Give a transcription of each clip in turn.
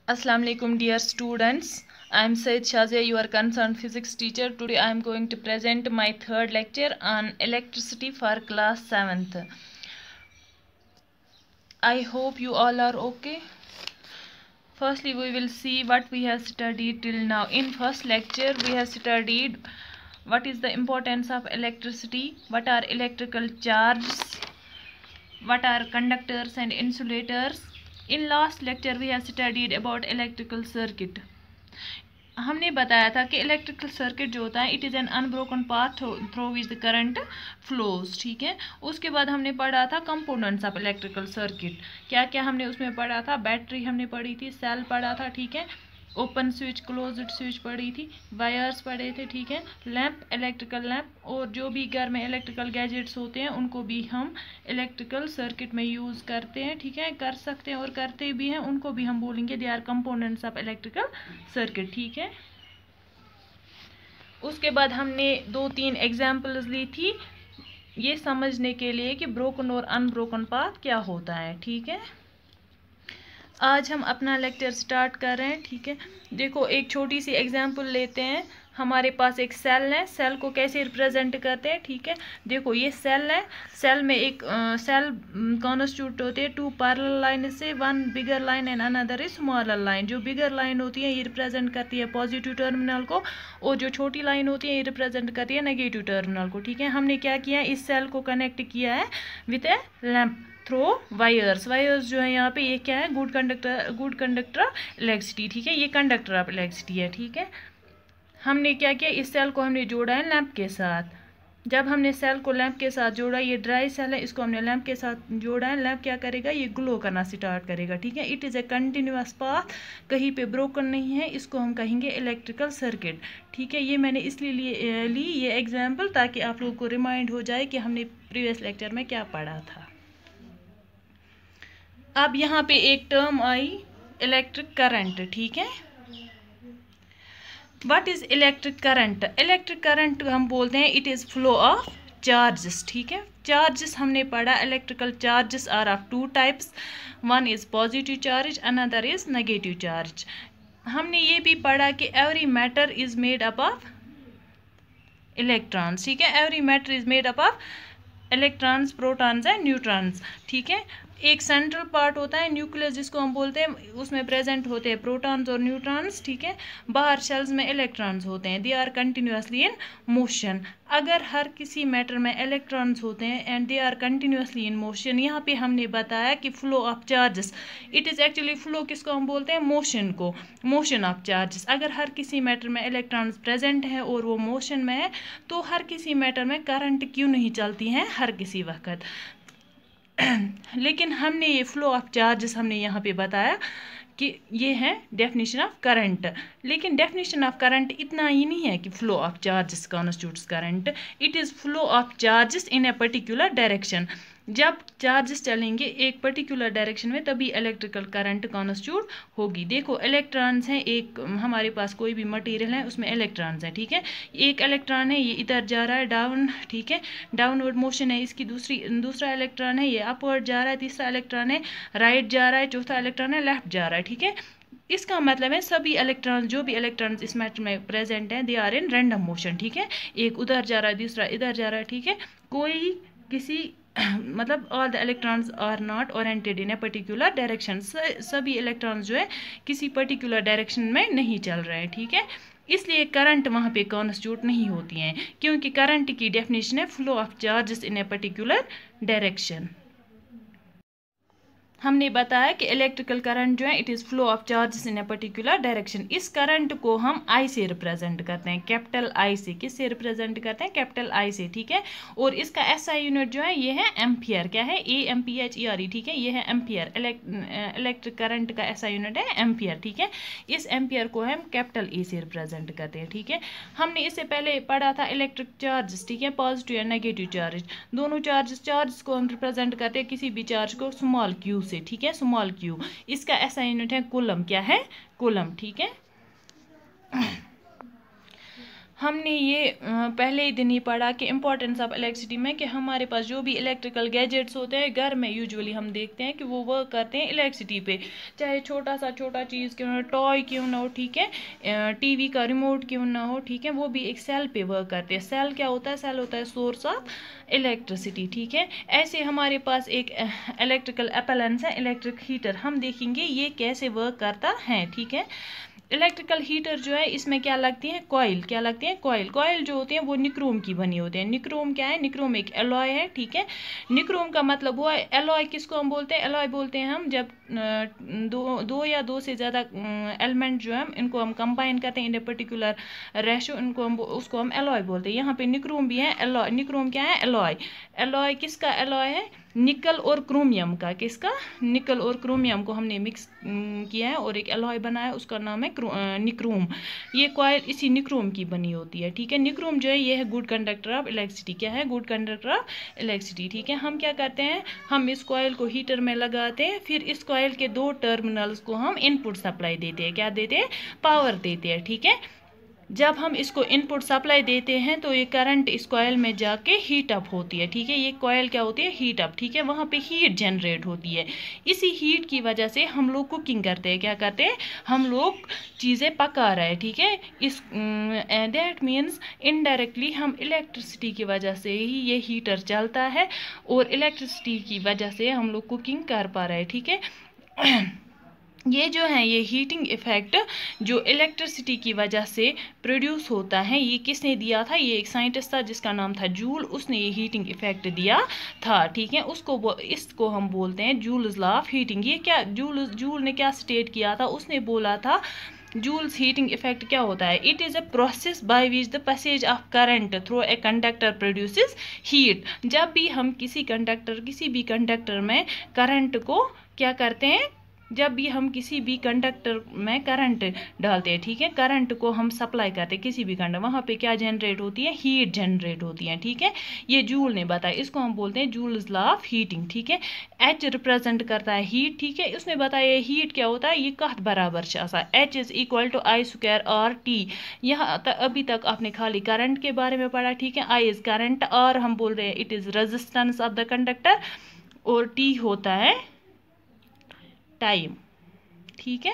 Assalamu alaikum dear students. I am Said Shazia, your concerned physics teacher. Today I am going to present my third lecture on electricity for class 7th. I hope you all are okay. Firstly, we will see what we have studied till now. In first lecture, we have studied what is the importance of electricity, what are electrical charges, what are conductors and insulators. In last lecture we have studied about electrical circuit. हमने बताया था कि electrical circuit जो होता है it is an unbroken path through which the current flows. ठीक है, उसके बाद हमने पढ़ा था कंपोनेंट्स ऑफ इलेक्ट्रिकल सर्किट। क्या क्या हमने उसमें पढ़ा था? बैटरी हमने पढ़ी थी, सेल पढ़ा था, ठीक है, ओपन स्विच क्लोज्ड स्विच पढ़ी थी, वायर्स पढ़े थे, ठीक है, लैंप इलेक्ट्रिकल लैंप, और जो भी घर में इलेक्ट्रिकल गैजेट्स होते हैं उनको भी हम इलेक्ट्रिकल सर्किट में यूज़ करते हैं, ठीक है, कर सकते हैं और करते भी हैं, उनको भी हम बोलेंगे they are components of electrical circuit. ठीक है, उसके बाद हमने 2-3 एग्जाम्पल्स ली थी ये समझने के लिए कि ब्रोकन और अनब्रोकन पाथ क्या होता है। ठीक है, आज हम अपना लेक्चर स्टार्ट कर रहे हैं। ठीक है, देखो एक छोटी सी एग्जांपल लेते हैं। हमारे पास एक सेल है, सेल को कैसे रिप्रेजेंट करते हैं? ठीक है, देखो ये सेल है, सेल में एक सेल कॉन्स्टिट्यूट होते हैं 2 पैरेलल लाइन से, 1 bigger line and another is smaller line. जो बिगर लाइन होती है ये रिप्रेजेंट करती है पॉजिटिव टर्मिनल को, और जो छोटी लाइन होती है ये रिप्रेजेंट करती है नेगेटिव टर्मिनल को। ठीक है, हमने क्या किया, इस सेल को कनेक्ट किया है with a lamp through wires. Wires जो है यहाँ पे ये क्या है, गुड कंडक्टर ऑफ इलेक्ट्रिसिटी। ठीक है, ये कंडक्टर ऑफ इलेक्ट्रिसिटी है। ठीक है, हमने क्या किया, इस सेल को हमने जोड़ा है लैंप के साथ। जब हमने सेल को लैंप के साथ जोड़ा, ये ड्राई सेल है, इसको हमने लैंप के साथ जोड़ा है, लैंप क्या करेगा, ये ग्लो करना स्टार्ट करेगा। ठीक है, it is a continuous path, कहीं पे ब्रोकन नहीं है, इसको हम कहेंगे इलेक्ट्रिकल सर्किट। ठीक है, ये मैंने इसलिए ली ये एग्जाम्पल ताकि आप लोगों को रिमाइंड हो जाए कि हमने प्रीवियस लेक्चर में क्या पढ़ा था। अब यहाँ पे एक टर्म आई इलेक्ट्रिक करंट। ठीक है, what is electric current? Electric current हम बोलते हैं it is flow of charges. ठीक है, चार्जेस हमने पढ़ा, electrical charges are of 2 types, one is positive charge, another is negative charge. हमने ये भी पढ़ा कि every matter is made up of electrons. ठीक है, every matter is made up of electrons, protons and neutrons. ठीक है, एक सेंट्रल पार्ट होता है न्यूक्लियस जिसको हम बोलते हैं, उसमें प्रेजेंट होते हैं प्रोटॉन्स और न्यूट्रॉन्स। ठीक है, बाहर शेल्स में इलेक्ट्रॉन्स होते हैं, they are continuously in motion. अगर हर किसी मैटर में इलेक्ट्रॉन्स होते हैं and they are continuously in motion, यहाँ पे हमने बताया कि flow of charges, it is actually flow किसको हम बोलते हैं, मोशन को, मोशन ऑफ चार्जेस। अगर हर किसी मैटर में इलेक्ट्रॉन्स प्रेजेंट हैं और वो मोशन में है, तो हर किसी मैटर में करंट क्यों नहीं चलती हैं हर किसी वक्त। लेकिन हमने ये फ्लो ऑफ चार्जेस हमने यहाँ पे बताया कि ये है डेफिनेशन ऑफ करंट। लेकिन डेफिनेशन ऑफ करंट इतना ही नहीं है कि flow of charges constitutes current, it is flow of charges in a particular direction. जब चार्जेस चलेंगे एक पर्टिकुलर डायरेक्शन में तभी इलेक्ट्रिकल करंट कॉन्स्टिट्यूट होगी। देखो इलेक्ट्रॉन्स हैं, एक हमारे पास कोई भी मटेरियल है उसमें इलेक्ट्रॉन्स हैं। ठीक है, एक इलेक्ट्रॉन है ये इधर जा रहा है डाउन, ठीक है, डाउनवर्ड मोशन है इसकी, दूसरा इलेक्ट्रॉन है ये अपवर्ड जा रहा है, तीसरा इलेक्ट्रॉन है राइट जा रहा है, चौथा इलेक्ट्रॉन है लेफ्ट जा रहा है। ठीक है, इसका मतलब है सभी इलेक्ट्रॉन, जो भी इलेक्ट्रॉन्स इस मैटर में प्रेजेंट हैं, they are in random motion. ठीक है, एक उधर जा रहा है दूसरा इधर जा रहा है। ठीक है, कोई किसी मतलब all the electrons are not oriented in a particular direction, सभी इलेक्ट्रॉन्स जो है किसी पर्टिकुलर डायरेक्शन में नहीं चल रहे हैं। ठीक है, इसलिए करंट वहाँ पे कॉन्स्टिट्यूट नहीं होती हैं, क्योंकि करंट की डेफिनेशन है flow of charges in a particular direction. हमने बताया कि इलेक्ट्रिकल करंट जो है it is flow of charges in a particular direction. इस करंट को हम आई से रिप्रेजेंट करते हैं, कैपिटल आई से। किससे रिप्रेजेंट करते हैं? कैपिटल आई से। ठीक है, और इसका एसआई यूनिट जो है ये है एम्पियर। क्या है? AMPHERE। ठीक है, ये है एम्पियर। इलेक्ट्रिक करंट का एसआई यूनिट है एम्पियर। ठीक है, इस एम्पियर को हम कैपिटल ए से रिप्रेजेंट करते हैं। ठीक है, हमने इससे पहले पढ़ा था इलेक्ट्रिक चार्जेस। ठीक है, पॉजिटिव एंड नेगेटिव चार्ज, दोनों चार्ज को हम रिप्रेजेंट करते हैं किसी भी चार्ज को स्मॉल क्यू से। ठीक है, स्मॉल क्यू, इसका ऐसा यूनिट है कूलम। क्या है? कूलम। ठीक है, हमने ये पहले ही दिन ही पढ़ा कि इम्पोर्टेंस ऑफ इलेक्ट्रिसिटी में कि हमारे पास जो भी इलेक्ट्रिकल गैजेट्स होते हैं घर में यूजुअली हम देखते हैं कि वो वर्क करते हैं इलेक्ट्रिसिटी पे, चाहे छोटा चीज़ क्यों ना, टॉय क्यों ना हो, ठीक है, टीवी का रिमोट क्यों ना हो, ठीक है, वो भी एक सेल पे वर्क करते हैं। सेल क्या होता है? सेल होता है सोर्स ऑफ इलेक्ट्रिसिटी, ठीक है। ऐसे हमारे पास एक इलेक्ट्रिकल अप्लायंस है इलेक्ट्रिक हीटर, हम देखेंगे ये कैसे वर्क करता है, ठीक है। इलेक्ट्रिकल हीटर जो है इसमें क्या लगती है? कॉइल। क्या लगती है? कॉइल। कॉइल जो होते हैं वो निक्रोम की बनी होते हैं। निक्रोम क्या है? निक्रोम एक एलॉय है, ठीक है। निक्रोम का मतलब हुआ एलॉय किसको हम बोलते हैं? एलॉय बोलते हैं हम जब दो या दो से ज़्यादा एलिमेंट जो है इनको हम कंबाइन करते हैं इन ए पर्टिकुलर रेशो, इनको हम उसको हम एलॉय बोलते हैं। यहाँ पे निक्रोम भी है, एलॉय। निक्रोम क्या है? एलॉय। एलॉय किसका एलॉय है? निकल और क्रोमियम का। किसका? निकल और क्रोमियम को हमने मिक्स किया है और एक एलॉय बनाया, उसका नाम है निक्रोम। ये कॉइल इसी निक्रोम की बनी होती है, ठीक है। निक्रोम जो है ये है गुड कंडक्टर ऑफ इलेक्ट्रिसिटी। क्या है? गुड कंडक्टर ऑफ इलेक्ट्रिसिटी, ठीक है। हम क्या करते हैं? हम इस कॉइल को हीटर में लगाते हैं, फिर इस कॉइल के दो टर्मिनल्स को हम इनपुट सप्लाई देते हैं। क्या देते हैं? पावर देते हैं, ठीक है। जब हम इसको इनपुट सप्लाई देते हैं तो ये करंट इस कॉइल में जाके हीट अप होती है, ठीक है। ये कॉइल क्या होती है? हीट अप, ठीक है। वहाँ पे हीट जनरेट होती है। इसी हीट की वजह से हम लोग कुकिंग करते हैं। क्या करते हैं? हम लोग चीज़ें पका रहे हैं, ठीक है। इस दैट मीन्स इनडायरेक्टली हम इलेक्ट्रिसिटी की वजह से ही ये हीटर चलता है और इलेक्ट्रिसिटी की वजह से हम लोग कुकिंग कर पा रहे हैं, ठीक है। ये जो है ये हीटिंग इफेक्ट जो इलेक्ट्रिसिटी की वजह से प्रोड्यूस होता है, ये किसने दिया था? ये एक साइंटिस्ट था जिसका नाम था जूल, उसने ये हीटिंग इफेक्ट दिया था, ठीक है। इसको हम बोलते हैं जूल्स लॉ ऑफ हीटिंग। ये क्या जूल ने क्या स्टेट किया था? उसने बोला था जूल्स हीटिंग इफेक्ट क्या होता है? It is a process by which the passage of current through a conductor produces heat. जब भी हम किसी भी कंडक्टर में करंट को क्या करते हैं? जब भी हम किसी भी कंडक्टर में करंट डालते हैं, ठीक है, करंट को हम सप्लाई करते हैं किसी भी कंडक्टर, वहाँ पे क्या जनरेट होती है? हीट जनरेट होती है, ठीक है। ये जूल ने बताया, इसको हम बोलते हैं जूल्स लॉ ऑफ हीटिंग, ठीक है। एच रिप्रेजेंट करता है हीट, ठीक है। उसने बताया हीट क्या होता है? ये कथ बराबर H is equal to I square और T। यहाँ अभी तक आपने खाली करंट के बारे में पढ़ा, ठीक है। I इज करंट, और हम बोल रहे हैं it is resistance of the conductor, और T होता है टाइम, ठीक है।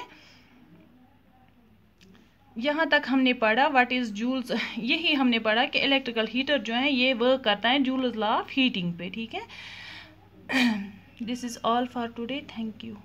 यहाँ तक हमने पढ़ा व्हाट इज जूल्स, यही हमने पढ़ा कि इलेक्ट्रिकल हीटर जो है ये वर्क करता है जूल्स लॉ ऑफ हीटिंग पे, ठीक है। This is all for today, thank you.